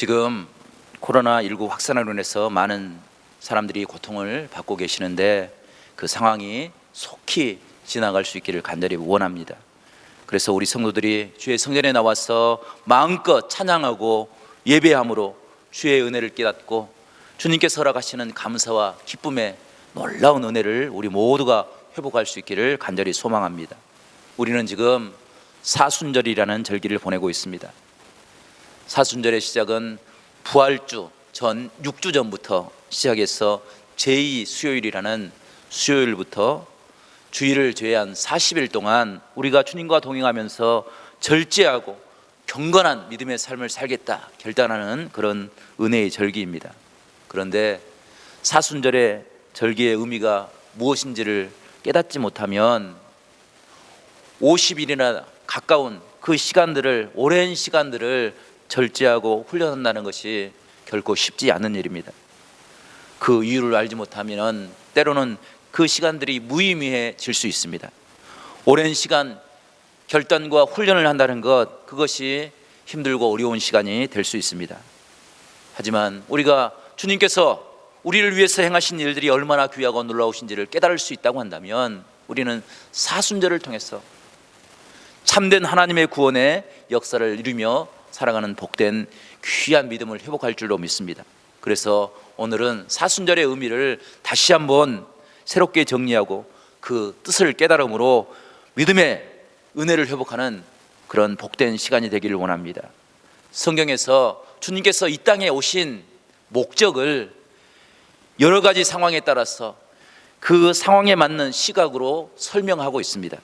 지금 코로나19 확산으로 인해서 많은 사람들이 고통을 받고 계시는데 그 상황이 속히 지나갈 수 있기를 간절히 원합니다. 그래서 우리 성도들이 주의 성전에 나와서 마음껏 찬양하고 예배함으로 주의 은혜를 깨닫고 주님께서 허락하시는 감사와 기쁨의 놀라운 은혜를 우리 모두가 회복할 수 있기를 간절히 소망합니다. 우리는 지금 사순절이라는 절기를 보내고 있습니다. 사순절의 시작은 부활주 전 6주 전부터 시작해서 제2 수요일이라는 수요일부터 주일을 제외한 40일 동안 우리가 주님과 동행하면서 절제하고 경건한 믿음의 삶을 살겠다 결단하는 그런 은혜의 절기입니다. 그런데 사순절의 절기의 의미가 무엇인지를 깨닫지 못하면 50일이나 가까운 그 시간들을, 오랜 시간들을 절제하고 훈련한다는 것이 결코 쉽지 않은 일입니다. 그 이유를 알지 못하면 때로는 그 시간들이 무의미해질 수 있습니다. 오랜 시간 결단과 훈련을 한다는 것, 그것이 힘들고 어려운 시간이 될 수 있습니다. 하지만 우리가 주님께서 우리를 위해서 행하신 일들이 얼마나 귀하고 놀라우신지를 깨달을 수 있다고 한다면 우리는 사순절을 통해서 참된 하나님의 구원의 역사를 이루며 살아가는 복된 귀한 믿음을 회복할 줄로 믿습니다. 그래서 오늘은 사순절의 의미를 다시 한번 새롭게 정리하고 그 뜻을 깨달음으로 믿음의 은혜를 회복하는 그런 복된 시간이 되기를 원합니다. 성경에서 주님께서 이 땅에 오신 목적을 여러 가지 상황에 따라서 그 상황에 맞는 시각으로 설명하고 있습니다.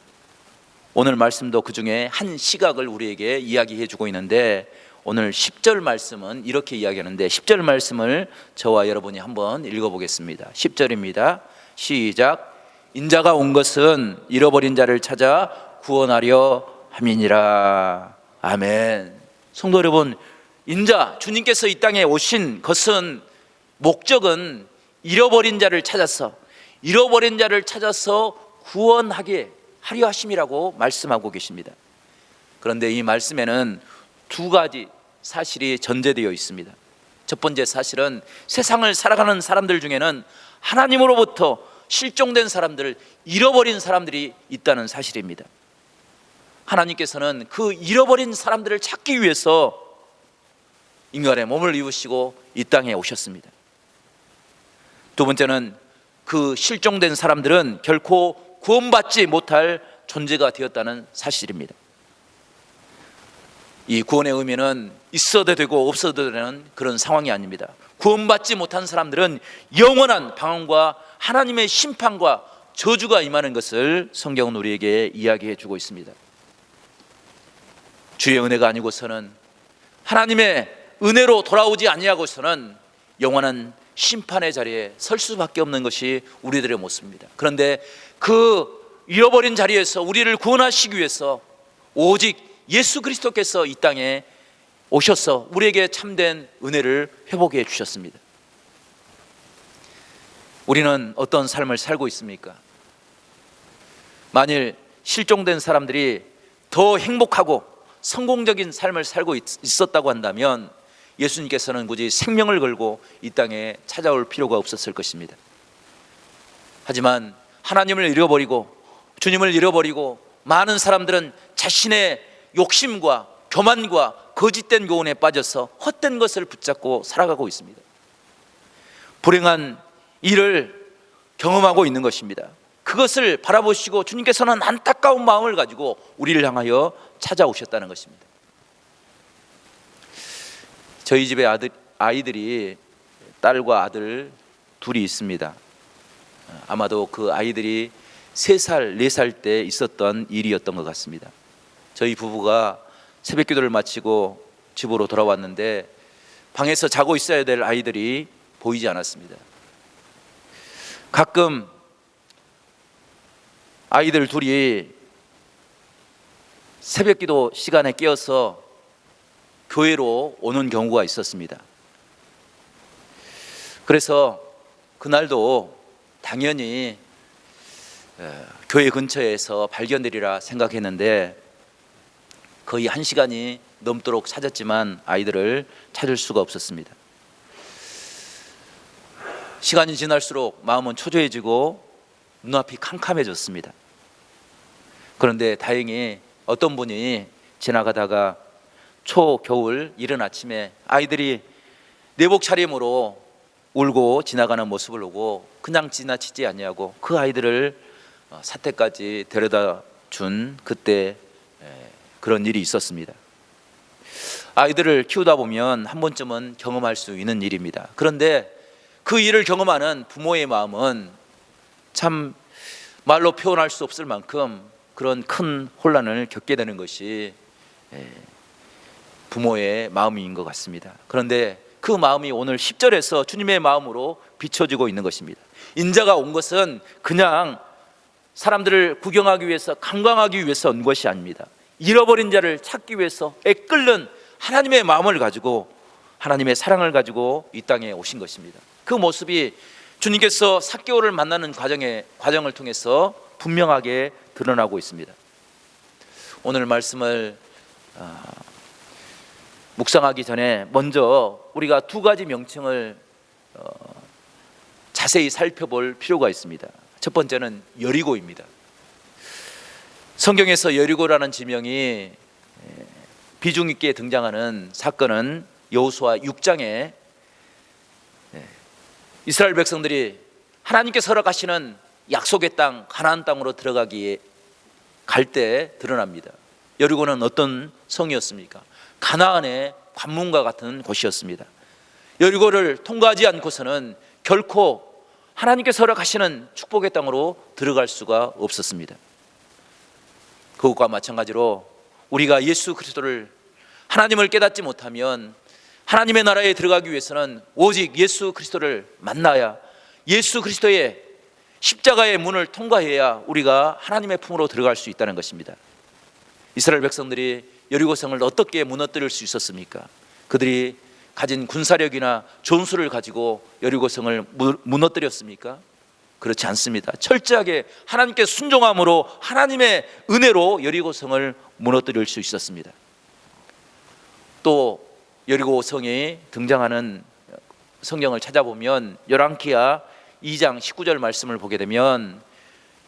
오늘 말씀도 그 중에 한 시각을 우리에게 이야기해 주고 있는데 오늘 10절 말씀은 이렇게 이야기하는데 10절 말씀을 저와 여러분이 한번 읽어보겠습니다. 10절입니다. 시작. 인자가 온 것은 잃어버린 자를 찾아 구원하려 함이니라. 아멘. 성도 여러분, 인자 주님께서 이 땅에 오신 것은 목적은 잃어버린 자를 찾아서 구원하게 하려 하심이라고 말씀하고 계십니다. 그런데 이 말씀에는 두 가지 사실이 전제되어 있습니다. 첫 번째 사실은 세상을 살아가는 사람들 중에는 하나님으로부터 실종된 사람들, 잃어버린 사람들이 있다는 사실입니다. 하나님께서는 그 잃어버린 사람들을 찾기 위해서 인간의 몸을 입으시고 이 땅에 오셨습니다. 두 번째는 그 실종된 사람들은 결코 구원받지 못할 존재가 되었다는 사실입니다. 이 구원의 의미는 있어도 되고 없어도 되는 그런 상황이 아닙니다. 구원받지 못한 사람들은 영원한 방황과 하나님의 심판과 저주가 임하는 것을 성경은 우리에게 이야기해 주고 있습니다. 주의 은혜가 아니고서는, 하나님의 은혜로 돌아오지 아니하고서는 영원한 심판의 자리에 설 수밖에 없는 것이 우리들의 모습입니다. 그런데 그 잃어버린 자리에서 우리를 구원하시기 위해서 오직 예수 그리스도께서 이 땅에 오셔서 우리에게 참된 은혜를 회복해 주셨습니다. 우리는 어떤 삶을 살고 있습니까? 만일 실종된 사람들이 더 행복하고 성공적인 삶을 살고 있었다고 한다면 예수님께서는 굳이 생명을 걸고 이 땅에 찾아올 필요가 없었을 것입니다. 하지만 하나님을 잃어버리고 주님을 잃어버리고 많은 사람들은 자신의 욕심과 교만과 거짓된 교훈에 빠져서 헛된 것을 붙잡고 살아가고 있습니다. 불행한 일을 경험하고 있는 것입니다. 그것을 바라보시고 주님께서는 안타까운 마음을 가지고 우리를 향하여 찾아오셨다는 것입니다. 저희 집에 아이들이 딸과 아들 둘이 있습니다. 아마도 그 아이들이 3살, 4살 때 있었던 일이었던 것 같습니다. 저희 부부가 새벽 기도를 마치고 집으로 돌아왔는데 방에서 자고 있어야 될 아이들이 보이지 않았습니다. 가끔 아이들 둘이 새벽 기도 시간에 깨어서 교회로 오는 경우가 있었습니다. 그래서 그날도 당연히 교회 근처에서 발견되리라 생각했는데 거의 1시간이 넘도록 찾았지만 아이들을 찾을 수가 없었습니다. 시간이 지날수록 마음은 초조해지고 눈앞이 캄캄해졌습니다. 그런데 다행히 어떤 분이 지나가다가 초겨울 이른 아침에 아이들이 내복 차림으로 울고 지나가는 모습을 보고 그냥 지나치지 않냐고 그 아이들을 사택까지 데려다 준 그때 그런 일이 있었습니다. 아이들을 키우다 보면 한 번쯤은 경험할 수 있는 일입니다. 그런데 그 일을 경험하는 부모의 마음은 참 말로 표현할 수 없을 만큼 그런 큰 혼란을 겪게 되는 것이 부모의 마음인 것 같습니다. 그런데 그 마음이 오늘 10절에서 주님의 마음으로 비춰지고 있는 것입니다. 인자가 온 것은 그냥 사람들을 구경하기 위해서 관광하기 위해서 온 것이 아닙니다. 잃어버린 자를 찾기 위해서 애끓는 하나님의 마음을 가지고 하나님의 사랑을 가지고 이 땅에 오신 것입니다. 그 모습이 주님께서 삭개오를 만나는 과정을 통해서 분명하게 드러나고 있습니다. 오늘 말씀을 묵상하기 전에 먼저 우리가 두 가지 명칭을 자세히 살펴볼 필요가 있습니다. 첫 번째는 여리고입니다. 성경에서 여리고라는 지명이 비중 있게 등장하는 사건은 여호수아 6장에 이스라엘 백성들이 하나님께서 허락하시는 약속의 땅 가나안 땅으로 들어가기에 갈 때 드러납니다. 여리고는 어떤 성이었습니까? 가나안의 관문과 같은 곳이었습니다. 여리고를 통과하지 않고서는 결코 하나님께서 허락하시는 축복의 땅으로 들어갈 수가 없었습니다. 그것과 마찬가지로 우리가 예수 그리스도를 하나님을 깨닫지 못하면 하나님의 나라에 들어가기 위해서는 오직 예수 그리스도를 만나야 예수 그리스도의 십자가의 문을 통과해야 우리가 하나님의 품으로 들어갈 수 있다는 것입니다. 이스라엘 백성들이 여리고성을 어떻게 무너뜨릴 수 있었습니까? 그들이 가진 군사력이나 전술을 가지고 여리고성을 무너뜨렸습니까? 그렇지 않습니다. 철저하게 하나님께 순종함으로 하나님의 은혜로 여리고성을 무너뜨릴 수 있었습니다. 또 여리고성이 등장하는 성경을 찾아보면 열왕기하 2장 19절 말씀을 보게 되면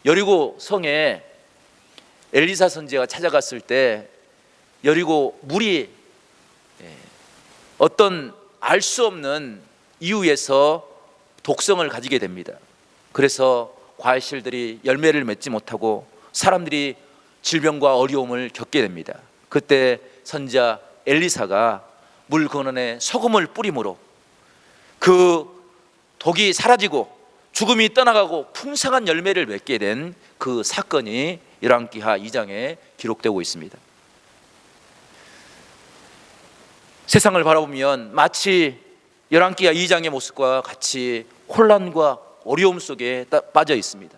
여리고성에 엘리사 선지자가 찾아갔을 때 여리고 물이 어떤 알 수 없는 이유에서 독성을 가지게 됩니다. 그래서 과실들이 열매를 맺지 못하고 사람들이 질병과 어려움을 겪게 됩니다. 그때 선지자 엘리사가 물 근원에 소금을 뿌림으로 그 독이 사라지고 죽음이 떠나가고 풍성한 열매를 맺게 된 그 사건이 열왕기하 2장에 기록되고 있습니다. 세상을 바라보면 마치 열왕기하 2장의 모습과 같이 혼란과 어려움 속에 빠져 있습니다.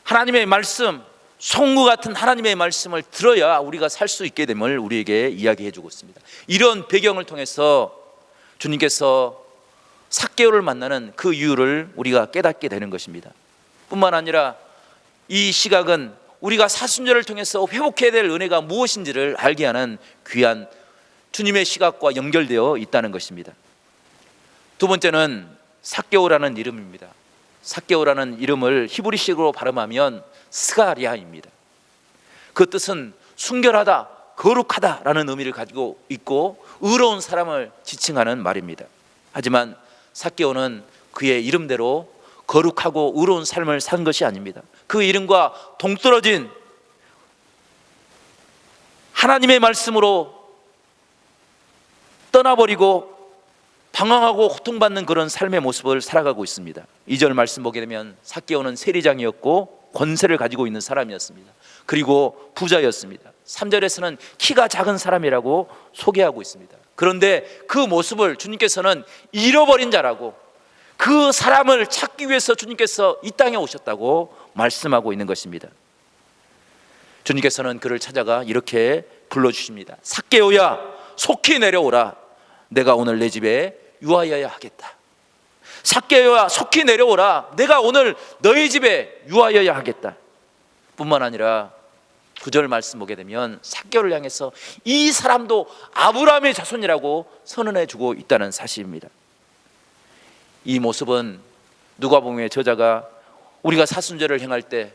하나님의 말씀, 송구 같은 하나님의 말씀을 들어야 우리가 살 수 있게 됨을 우리에게 이야기해 주고 있습니다. 이런 배경을 통해서 주님께서 삭개오를 만나는 그 이유를 우리가 깨닫게 되는 것입니다. 뿐만 아니라 이 시각은 우리가 사순절을 통해서 회복해야 될 은혜가 무엇인지를 알게 하는 귀한 주님의 시각과 연결되어 있다는 것입니다. 두 번째는 삭개오라는 이름입니다. 삭개오라는 이름을 히브리식으로 발음하면 스가랴입니다. 그 뜻은 순결하다, 거룩하다라는 의미를 가지고 있고 의로운 사람을 지칭하는 말입니다. 하지만 삭개오는 그의 이름대로 거룩하고 의로운 삶을 산 것이 아닙니다. 그 이름과 동떨어진 하나님의 말씀으로 떠나버리고 방황하고 고통받는 그런 삶의 모습을 살아가고 있습니다. 2절 말씀 보게 되면 삭개오는 세리장이었고 권세를 가지고 있는 사람이었습니다. 그리고 부자였습니다. 3절에서는 키가 작은 사람이라고 소개하고 있습니다. 그런데 그 모습을 주님께서는 잃어버린 자라고 그 사람을 찾기 위해서 주님께서 이 땅에 오셨다고 말씀하고 있는 것입니다. 주님께서는 그를 찾아가 이렇게 불러주십니다. 삭개오야, 속히 내려오라. 내가 오늘 내 집에 유하여야 하겠다. 삭개오야, 속히 내려오라. 내가 오늘 너희 집에 유하여야 하겠다. 뿐만 아니라 9절 말씀 보게 되면 삭개오를 향해서 이 사람도 아브라함의 자손이라고 선언해 주고 있다는 사실입니다. 이 모습은 누가복음의 저자가 우리가 사순절을 행할 때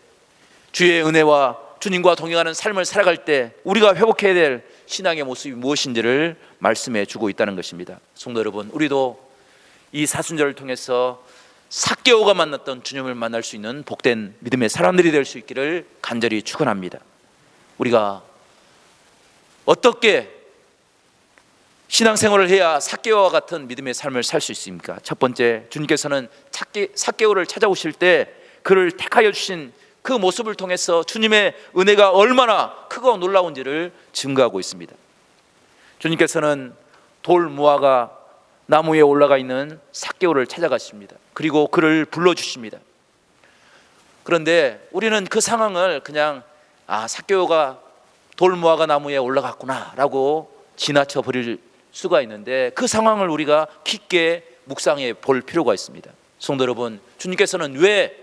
주의 은혜와 주님과 동행하는 삶을 살아갈 때 우리가 회복해야 될 신앙의 모습이 무엇인지를 말씀해 주고 있다는 것입니다. 성도 여러분, 우리도 이 사순절을 통해서 삭개오가 만났던 주님을 만날 수 있는 복된 믿음의 사람들이 될 수 있기를 간절히 축원합니다. 우리가 어떻게 신앙생활을 해야 삭개오와 같은 믿음의 삶을 살 수 있습니까? 첫 번째, 주님께서는 삭개오를 찾아오실 때 그를 택하여 주신 그 모습을 통해서 주님의 은혜가 얼마나 크고 놀라운지를 증거하고 있습니다. 주님께서는 돌 무화과 나무 위에 올라가 있는 삭개오를 찾아가십니다. 그리고 그를 불러주십니다. 그런데 우리는 그 상황을 그냥 삭개오가 돌 무화과 나무에 올라갔구나 라고 지나쳐 버릴 수가 있는데, 그 상황을 우리가 깊게 묵상해 볼 필요가 있습니다. 성도 여러분, 주님께서는 왜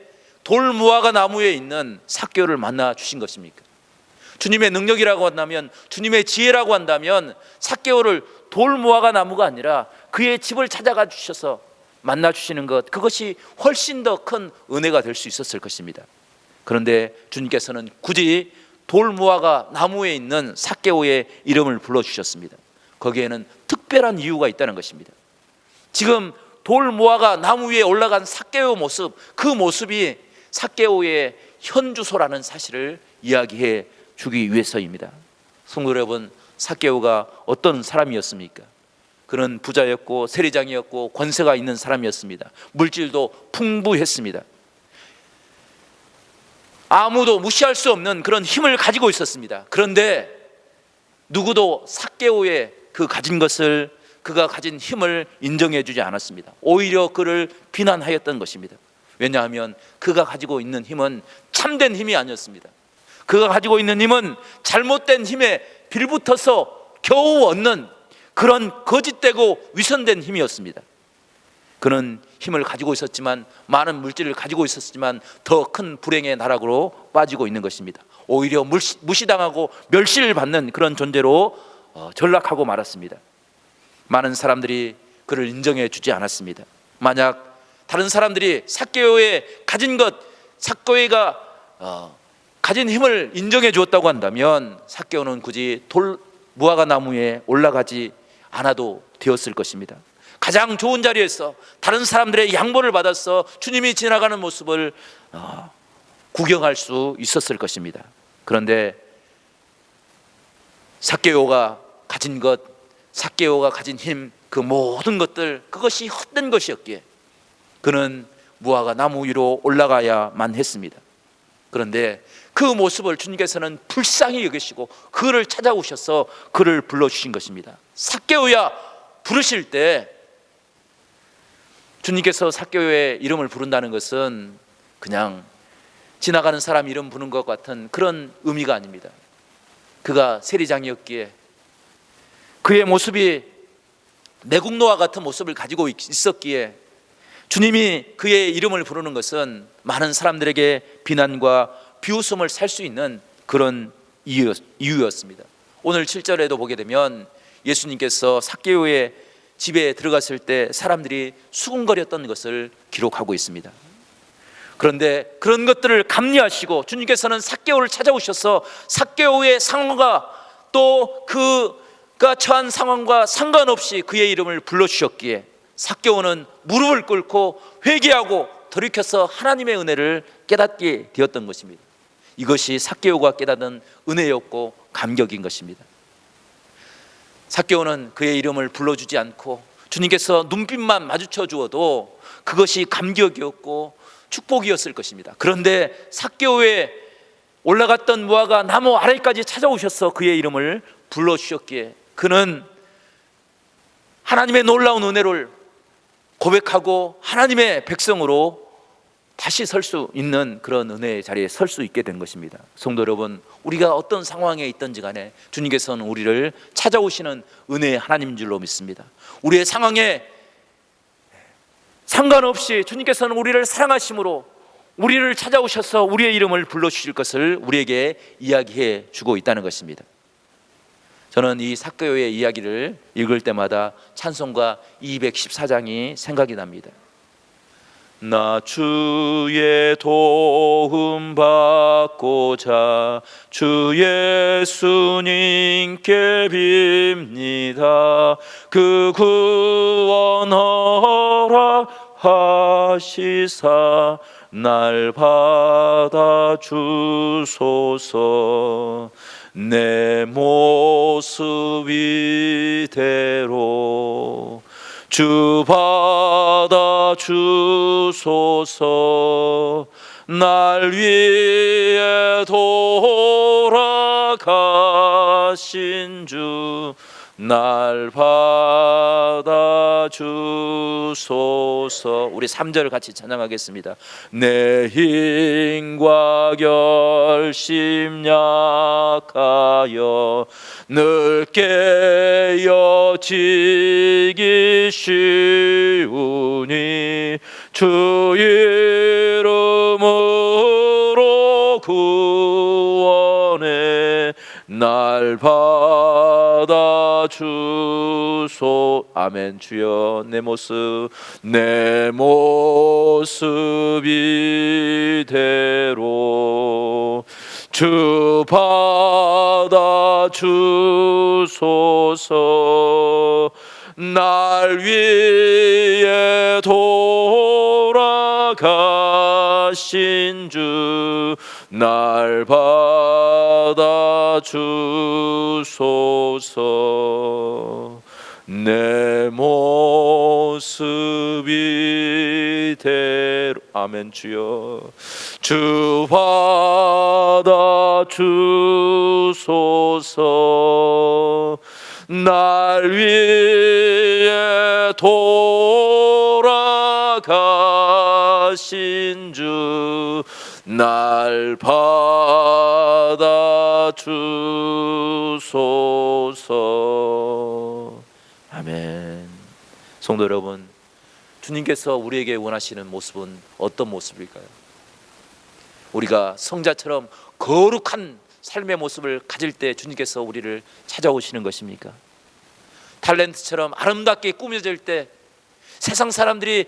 돌 무화과 나무에 있는 삭개오를 만나 주신 것입니까? 주님의 능력이라고 한다면, 주님의 지혜라고 한다면 삭개오를 돌 무화과 나무가 아니라 그의 집을 찾아가 주셔서 만나 주시는 것, 그것이 훨씬 더 큰 은혜가 될 수 있었을 것입니다. 그런데 주님께서는 굳이 돌 무화과 나무에 있는 삭개오의 이름을 불러주셨습니다. 거기에는 특별한 이유가 있다는 것입니다. 지금 돌 무화과 나무 위에 올라간 삭개오 모습, 그 모습이 삭개오의 현주소라는 사실을 이야기해 주기 위해서입니다. 성도 여러분, 삭개오가 어떤 사람이었습니까? 그는 부자였고 세리장이었고 권세가 있는 사람이었습니다. 물질도 풍부했습니다. 아무도 무시할 수 없는 그런 힘을 가지고 있었습니다. 그런데 누구도 삭개오의 그 가진 것을, 그가 가진 힘을 인정해 주지 않았습니다. 오히려 그를 비난하였던 것입니다. 왜냐하면 그가 가지고 있는 힘은 참된 힘이 아니었습니다. 그가 가지고 있는 힘은 잘못된 힘에 빌붙어서 겨우 얻는 그런 거짓되고 위선된 힘이었습니다. 그는 힘을 가지고 있었지만, 많은 물질을 가지고 있었지만 더 큰 불행의 나락으로 빠지고 있는 것입니다. 오히려 무시당하고 멸시를 받는 그런 존재로 전락하고 말았습니다. 많은 사람들이 그를 인정해 주지 않았습니다. 만약 다른 사람들이 삭개오의 가진 것, 삭개오가 가진 힘을 인정해 주었다고 한다면 삭개오는 굳이 돌 무화과 나무에 올라가지 않아도 되었을 것입니다. 가장 좋은 자리에서 다른 사람들의 양보를 받아서 주님이 지나가는 모습을 구경할 수 있었을 것입니다. 그런데 삭개오가 가진 것, 삭개오가 가진 힘, 그 모든 것들, 그것이 헛된 것이었기에 그는 무화과 나무 위로 올라가야만 했습니다. 그런데 그 모습을 주님께서는 불쌍히 여기시고 그를 찾아오셔서 그를 불러주신 것입니다. 삭개오야 부르실 때 주님께서 삭개오의 이름을 부른다는 것은 그냥 지나가는 사람 이름 부르는 것 같은 그런 의미가 아닙니다. 그가 세리장이었기에 그의 모습이 내국노와 같은 모습을 가지고 있었기에 주님이 그의 이름을 부르는 것은 많은 사람들에게 비난과 비웃음을 살 수 있는 그런 이유였습니다. 오늘 7절에도 보게 되면 예수님께서 삭개오의 집에 들어갔을 때 사람들이 수군거렸던 것을 기록하고 있습니다. 그런데 그런 것들을 감리하시고 주님께서는 삭개오를 찾아오셔서 삭개오의 상황과 또 그가 처한 상황과 상관없이 그의 이름을 불러주셨기에 삭개오는 무릎을 꿇고 회개하고 돌이켜서 하나님의 은혜를 깨닫게 되었던 것입니다. 이것이 삭개오가 깨닫은 은혜였고 감격인 것입니다. 삭개오는 그의 이름을 불러주지 않고 주님께서 눈빛만 마주쳐 주어도 그것이 감격이었고 축복이었을 것입니다. 그런데 삭개오에 올라갔던 무화과 나무 아래까지 찾아오셔서 그의 이름을 불러주셨기에 그는 하나님의 놀라운 은혜를 고백하고 하나님의 백성으로 다시 설 수 있는 그런 은혜의 자리에 설 수 있게 된 것입니다. 성도 여러분, 우리가 어떤 상황에 있든지 간에 주님께서는 우리를 찾아오시는 은혜의 하나님인 줄로 믿습니다. 우리의 상황에 상관없이 주님께서는 우리를 사랑하심으로 우리를 찾아오셔서 우리의 이름을 불러주실 것을 우리에게 이야기해 주고 있다는 것입니다. 저는 이 삭개오의 이야기를 읽을 때마다 찬송가 214장이 생각이 납니다. 나 주의 도움 받고자 주 예수님께 빕니다. 그 구원 허락하시사 날 받아 주소서. 내 모습 이대로 주 받아 주소서. 날 위해 돌아가신 주 날 받아 주소서. 우리 3절 같이 찬양하겠습니다. 내 힘과 결심 약하여 늘 깨어지기 쉬우니 주 이름으로 구원해 날 받아 주소. 아멘. 주여 내 모습 이대로 주 받아 주소서. 날 위해 돌아가신 주 날 받아 주소서. 내 모습 이대로. 아멘. 주여 주 받아 주소서. 날 위해 돌아가신 주 날 받아 주소서. 아멘. 성도 여러분, 주님께서 우리에게 원하시는 모습은 어떤 모습일까요? 우리가 성자처럼 거룩한 삶의 모습을 가질 때 주님께서 우리를 찾아오시는 것입니까? 탤런트처럼 아름답게 꾸며질 때 세상 사람들이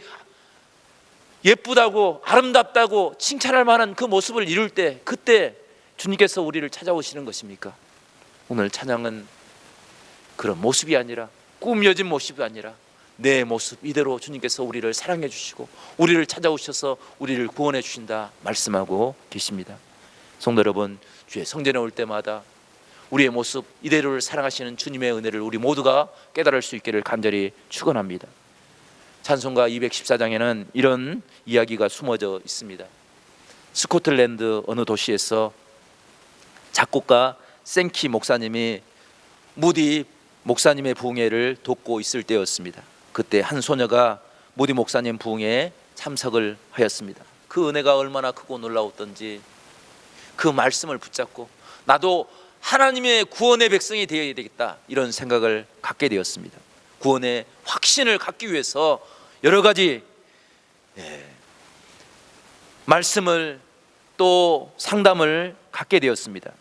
예쁘다고 아름답다고 칭찬할 만한 그 모습을 이룰 때, 그때 주님께서 우리를 찾아오시는 것입니까? 오늘 찬양은 그런 모습이 아니라, 꾸며진 모습이 아니라 내 모습 이대로 주님께서 우리를 사랑해 주시고 우리를 찾아오셔서 우리를 구원해 주신다 말씀하고 계십니다. 성도 여러분, 주의 성전에 올 때마다 우리의 모습 이대로를 사랑하시는 주님의 은혜를 우리 모두가 깨달을 수 있기를 간절히 축원합니다. 찬송가 214장에는 이런 이야기가 숨어져 있습니다. 스코틀랜드 어느 도시에서 작곡가 생키 목사님이 무디 목사님의 부흥회를 돕고 있을 때였습니다. 그때 한 소녀가 무디 목사님 부흥회에 참석을 하였습니다. 그 은혜가 얼마나 크고 놀라웠던지 그 말씀을 붙잡고 나도 하나님의 구원의 백성이 되어야 되겠다, 이런 생각을 갖게 되었습니다. 구원의 확신을 갖기 위해서 여러 가지 말씀을 또 상담을 갖게 되었습니다.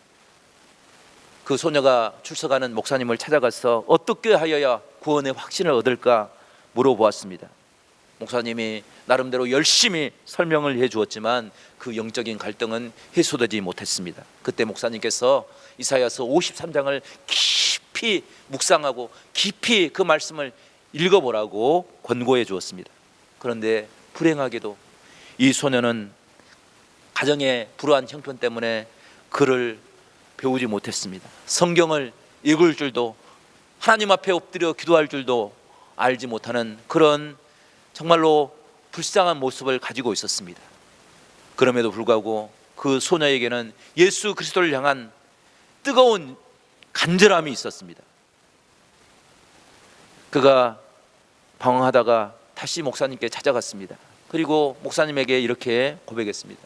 그 소녀가 출석하는 목사님을 찾아가서 어떻게 하여야 구원의 확신을 얻을까 물어보았습니다. 목사님이 나름대로 열심히 설명을 해 주었지만 그 영적인 갈등은 해소되지 못했습니다. 그때 목사님께서 이사야서 53장을 깊이 묵상하고 깊이 그 말씀을 읽어보라고 권고해 주었습니다. 그런데 불행하게도 이 소녀는 가정의 불우한 형편 때문에 글을 배우지 못했습니다. 성경을 읽을 줄도, 하나님 앞에 엎드려 기도할 줄도 알지 못하는 그런 정말로 불쌍한 모습을 가지고 있었습니다. 그럼에도 불구하고 그 소녀에게는 예수 그리스도를 향한 뜨거운 간절함이 있었습니다. 그가 방황하다가 다시 목사님께 찾아갔습니다. 그리고 목사님에게 이렇게 고백했습니다.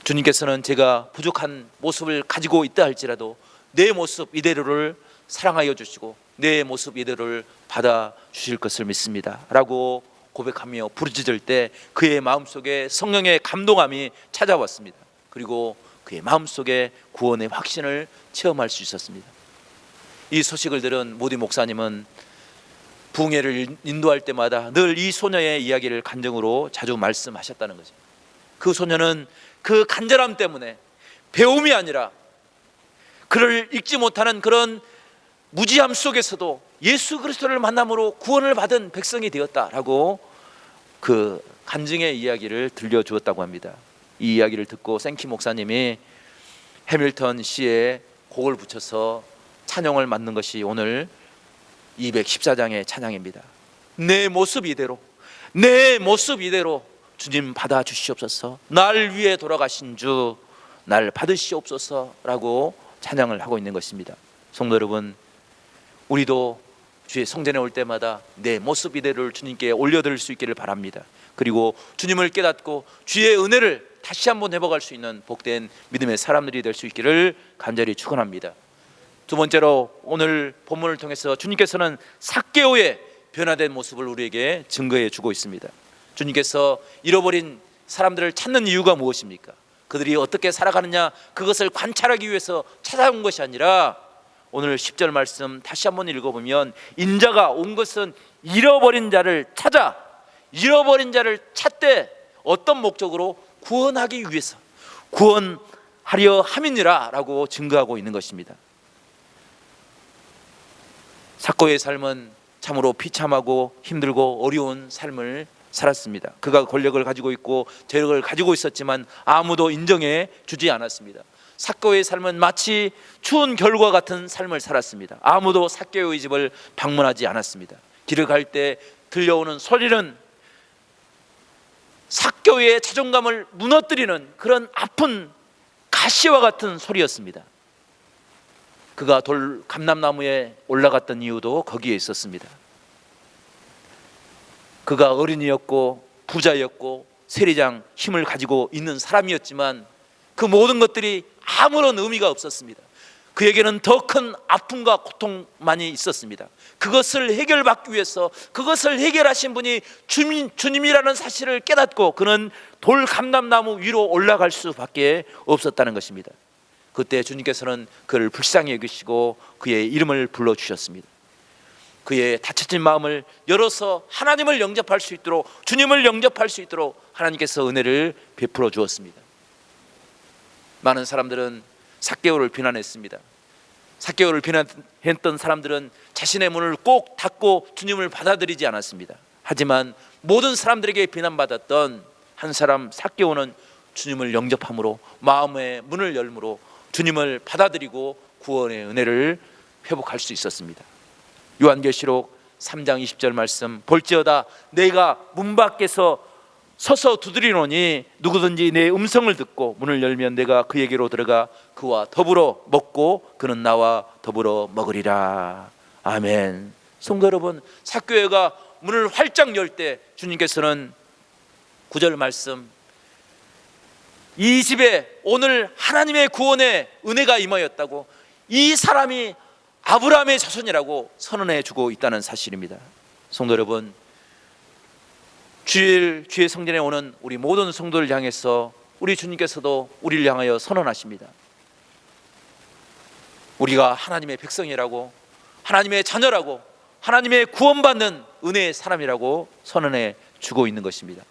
주님께서는 제가 부족한 모습을 가지고 있다 할지라도 내 모습 이대로를 사랑하여 주시고 내 모습 이대로를 받아 주실 것을 믿습니다 라고 고백하며 부르짖을 때 그의 마음속에 성령의 감동함이 찾아왔습니다. 그리고 그의 마음속에 구원의 확신을 체험할 수 있었습니다. 이 소식을 들은 모디 목사님은 부흥회를 인도할 때마다 늘 이 소녀의 이야기를 간증으로 자주 말씀하셨다는 거죠. 그 소녀는 그 간절함 때문에 배움이 아니라 그를 읽지 못하는 그런 무지함 속에서도 예수 그리스도를 만남으로 구원을 받은 백성이 되었다라고 그 간증의 이야기를 들려주었다고 합니다. 이 이야기를 듣고 생키 목사님이 해밀턴 시에 곡을 붙여서 찬양을 만든 것이 오늘 214장의 찬양입니다. 내 모습 이대로, 내 모습 이대로 주님 받아 주시옵소서. 날 위해 돌아가신 주 날 받으시옵소서라고 찬양을 하고 있는 것입니다. 성도 여러분, 우리도 주의 성전에 올 때마다 내 모습 이대로를 주님께 올려드릴 수 있기를 바랍니다. 그리고 주님을 깨닫고 주의 은혜를 다시 한번 회복할 수 있는 복된 믿음의 사람들이 될 수 있기를 간절히 축원합니다. 두 번째로 오늘 본문을 통해서 주님께서는 삭개오의 변화된 모습을 우리에게 증거해 주고 있습니다. 주님께서 잃어버린 사람들을 찾는 이유가 무엇입니까? 그들이 어떻게 살아가느냐, 그것을 관찰하기 위해서 찾아온 것이 아니라 오늘 10절 말씀 다시 한번 읽어보면 인자가 온 것은 잃어버린 자를 찾아, 잃어버린 자를 찾되 어떤 목적으로? 구원하기 위해서, 구원하려 함이니라 라고 증거하고 있는 것입니다. 삭개오의 삶은 참으로 비참하고 힘들고 어려운 삶을 살았습니다. 그가 권력을 가지고 있고 재력을 가지고 있었지만 아무도 인정해 주지 않았습니다. 삭개오의 삶은 마치 추운 겨울과 같은 삶을 살았습니다. 아무도 삭개오의 집을 방문하지 않았습니다. 길을 갈 때 들려오는 소리는 삭개오의 자존감을 무너뜨리는 그런 아픈 가시와 같은 소리였습니다. 그가 돌 감람나무에 올라갔던 이유도 거기에 있었습니다. 그가 어린이였고 부자였고 세리장 힘을 가지고 있는 사람이었지만 그 모든 것들이 아무런 의미가 없었습니다. 그에게는 더 큰 아픔과 고통만이 있었습니다. 그것을 해결받기 위해서, 그것을 해결하신 분이 주님이라는 사실을 깨닫고 그는 돌 감람나무 위로 올라갈 수밖에 없었다는 것입니다. 그때 주님께서는 그를 불쌍히 여기시고 그의 이름을 불러주셨습니다. 그의 닫혀진 마음을 열어서 하나님을 영접할 수 있도록, 주님을 영접할 수 있도록 하나님께서 은혜를 베풀어 주었습니다. 많은 사람들은 삭개오를 비난했습니다. 삭개오를 비난했던 사람들은 자신의 문을 꼭 닫고 주님을 받아들이지 않았습니다. 하지만 모든 사람들에게 비난받았던 한 사람 삭개오는 주님을 영접함으로, 마음의 문을 열므로 주님을 받아들이고 구원의 은혜를 회복할 수 있었습니다. 요한계시록 3장 20절 말씀, 볼지어다 내가 문 밖에서 서서 두드리노니 누구든지 내 음성을 듣고 문을 열면 내가 그에게로 들어가 그와 더불어 먹고 그는 나와 더불어 먹으리라. 아멘. 성도 여러분, 삭개오가 문을 활짝 열 때 주님께서는 9절 말씀, 이 집에 오늘 하나님의 구원의 은혜가 임하였다고, 이 사람이 아브라함의 자손이라고 선언해 주고 있다는 사실입니다. 성도 여러분, 주일 주의 성전에 오는 우리 모든 성도를 향해서 우리 주님께서도 우리를 향하여 선언하십니다. 우리가 하나님의 백성이라고, 하나님의 자녀라고, 하나님의 구원받는 은혜의 사람이라고 선언해 주고 있는 것입니다.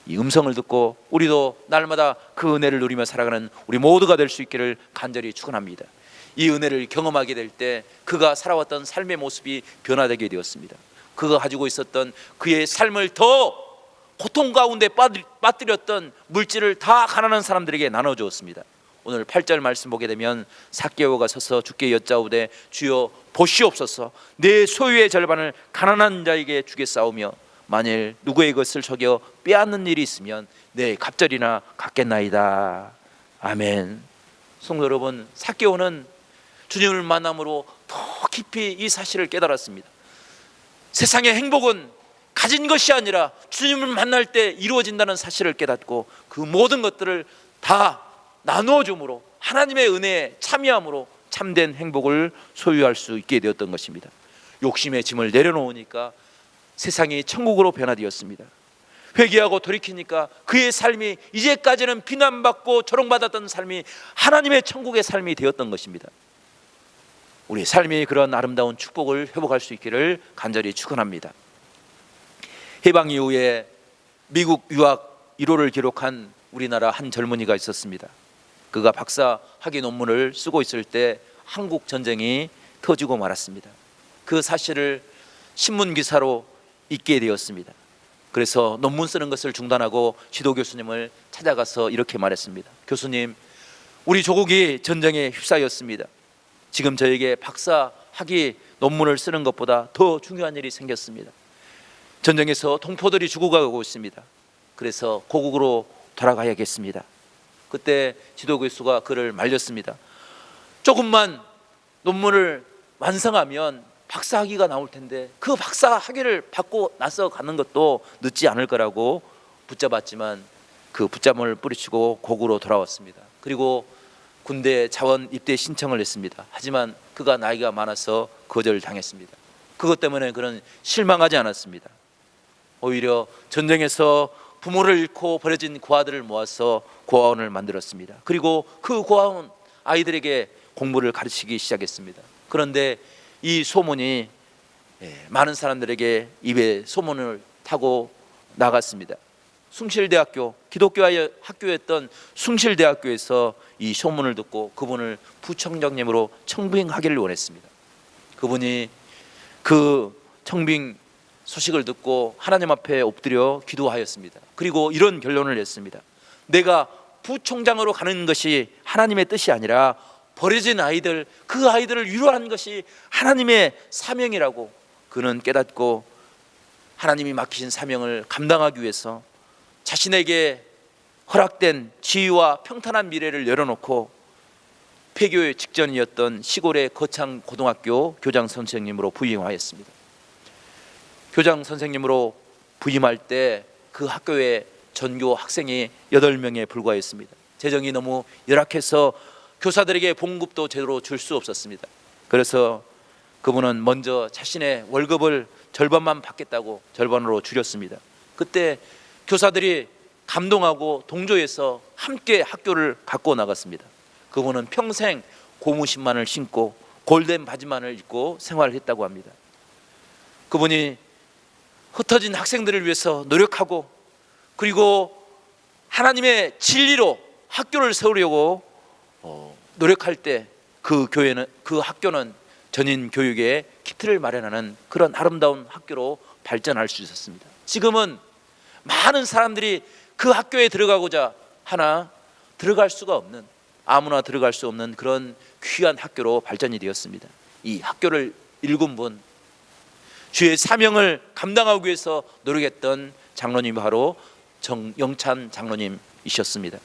이 음성을 듣고 우리도 날마다 그 은혜를 누리며 살아가는 우리 모두가 될 수 있기를 간절히 축원합니다. 이 은혜를 경험하게 될 때 그가 살아왔던 삶의 모습이 변화되게 되었습니다. 그가 가지고 있었던 그의 삶을 더 고통 가운데 빠뜨렸던 물질을 다 가난한 사람들에게 나눠주었습니다. 오늘 8절 말씀 보게 되면 삭개오가 서서 주께 여짜오되 주여 보시옵소서, 내 소유의 절반을 가난한 자에게 주겠사오며 만일 누구의 것을 속여 빼앗는 일이 있으면 내 갑절이나 갚겠나이다. 아멘. 성도 여러분, 삭개오는 주님을 만남으로 더 깊이 이 사실을 깨달았습니다. 세상의 행복은 가진 것이 아니라 주님을 만날 때 이루어진다는 사실을 깨닫고 그 모든 것들을 다 나누어 줌으로, 하나님의 은혜에 참여함으로 참된 행복을 소유할 수 있게 되었던 것입니다. 욕심의 짐을 내려놓으니까 세상이 천국으로 변화되었습니다. 회개하고 돌이키니까 그의 삶이 이제까지는 비난받고 조롱받았던 삶이 하나님의 천국의 삶이 되었던 것입니다. 우리 삶이 그런 아름다운 축복을 회복할 수 있기를 간절히 축원합니다. 해방 이후에 미국 유학 1호를 기록한 우리나라 한 젊은이가 있었습니다. 그가 박사 학위 논문을 쓰고 있을 때 한국 전쟁이 터지고 말았습니다. 그 사실을 신문 기사로 읽게 되었습니다. 그래서 논문 쓰는 것을 중단하고 지도 교수님을 찾아가서 이렇게 말했습니다. 교수님, 우리 조국이 전쟁에 휩싸였습니다. 지금 저에게 박사 학위 논문을 쓰는 것보다 더 중요한 일이 생겼습니다. 전쟁에서 동포들이 죽어가고 있습니다. 그래서 고국으로 돌아가야겠습니다. 그때 지도 교수가 그를 말렸습니다. 조금만 논문을 완성하면 박사 학위가 나올 텐데 그 박사 학위를 받고 나서 가는 것도 늦지 않을 거라고 붙잡았지만 그 붙잡음을 뿌리치고 고국으로 돌아왔습니다. 그리고 군대 자원 입대 신청을 했습니다. 하지만 그가 나이가 많아서 거절당했습니다. 그것 때문에 그는 실망하지 않았습니다. 오히려 전쟁에서 부모를 잃고 버려진 고아들을 모아서 고아원을 만들었습니다. 그리고 그 고아원 아이들에게 공부를 가르치기 시작했습니다. 그런데 이 소문이 많은 사람들에게 입에 소문을 타고 나갔습니다. 숭실대학교, 기독교의 학교였던 숭실대학교에서 이 소문을 듣고 그분을 부청장님으로 청빙하기를 원했습니다. 그분이 그 청빙 소식을 듣고 하나님 앞에 엎드려 기도하였습니다. 그리고 이런 결론을 냈습니다. 내가 부총장으로 가는 것이 하나님의 뜻이 아니라 버려진 아이들, 그 아이들을 위로하는 것이 하나님의 사명이라고 그는 깨닫고 하나님이 맡기신 사명을 감당하기 위해서 자신에게 허락된 지위와 평탄한 미래를 열어놓고 폐교의 직전이었던 시골의 거창 고등학교 교장 선생님으로 부임하였습니다. 교장 선생님으로 부임할 때 그 학교에 전교 학생이 8명에 불과했습니다. 재정이 너무 열악해서 교사들에게 봉급도 제대로 줄 수 없었습니다. 그래서 그분은 먼저 자신의 월급을 절반만 받겠다고 절반으로 줄였습니다. 그때 교사들이 감동하고 동조해서 함께 학교를 갖고 나갔습니다. 그분은 평생 고무신만을 신고 골덴 바지만을 입고 생활했다고 합니다. 그분이 흩어진 학생들을 위해서 노력하고 그리고 하나님의 진리로 학교를 세우려고 노력할 때 그 교회는, 그 학교는 전인 교육의 키트를 마련하는 그런 아름다운 학교로 발전할 수 있었습니다. 지금은 많은 사람들이 그 학교에 들어가고자 하나 들어갈 수가 없는, 아무나 들어갈 수 없는 그런 귀한 학교로 발전이 되었습니다. 이 학교를 일군 분, 주의 사명을 감당하기 위해서 노력했던 장로님이 바로 정영찬 장로님이셨습니다.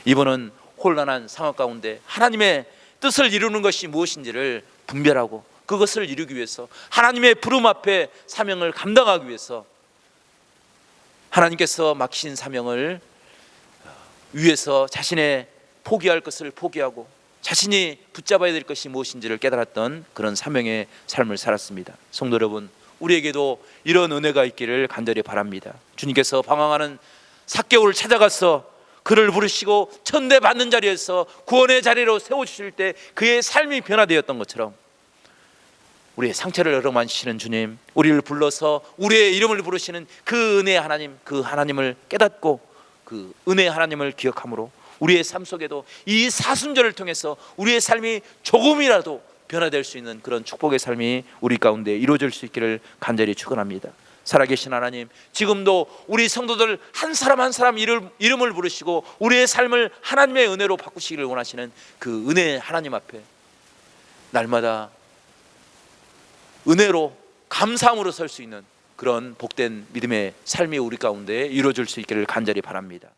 이분은 혼란한 상황 가운데 하나님의 뜻을 이루는 것이 무엇인지를 분별하고 그것을 이루기 위해서 하나님의 부름 앞에 사명을 감당하기 위해서 하나님께서 맡기신 사명을 위해서 자신의 포기할 것을 포기하고 자신이 붙잡아야 될 것이 무엇인지를 깨달았던 그런 사명의 삶을 살았습니다. 성도 여러분, 우리에게도 이런 은혜가 있기를 간절히 바랍니다. 주님께서 방황하는 삭개오를 찾아가서 그를 부르시고 천대받는 자리에서 구원의 자리로 세워주실 때 그의 삶이 변화되었던 것처럼 우리의 상처를 열어만지시는 주님, 우리를 불러서 우리의 이름을 부르시는 그 은혜의 하나님, 그 하나님을 깨닫고 그 은혜의 하나님을 기억함으로 우리의 삶 속에도 이 사순절을 통해서 우리의 삶이 조금이라도 변화될 수 있는 그런 축복의 삶이 우리 가운데 이루어질 수 있기를 간절히 축원합니다. 살아계신 하나님, 지금도 우리 성도들 한 사람 한 사람 이름을 부르시고 우리의 삶을 하나님의 은혜로 바꾸시기를 원하시는 그 은혜의 하나님 앞에 날마다 은혜로 감사함으로 설 수 있는 그런 복된 믿음의 삶이 우리 가운데 이루어질 수 있기를 간절히 바랍니다.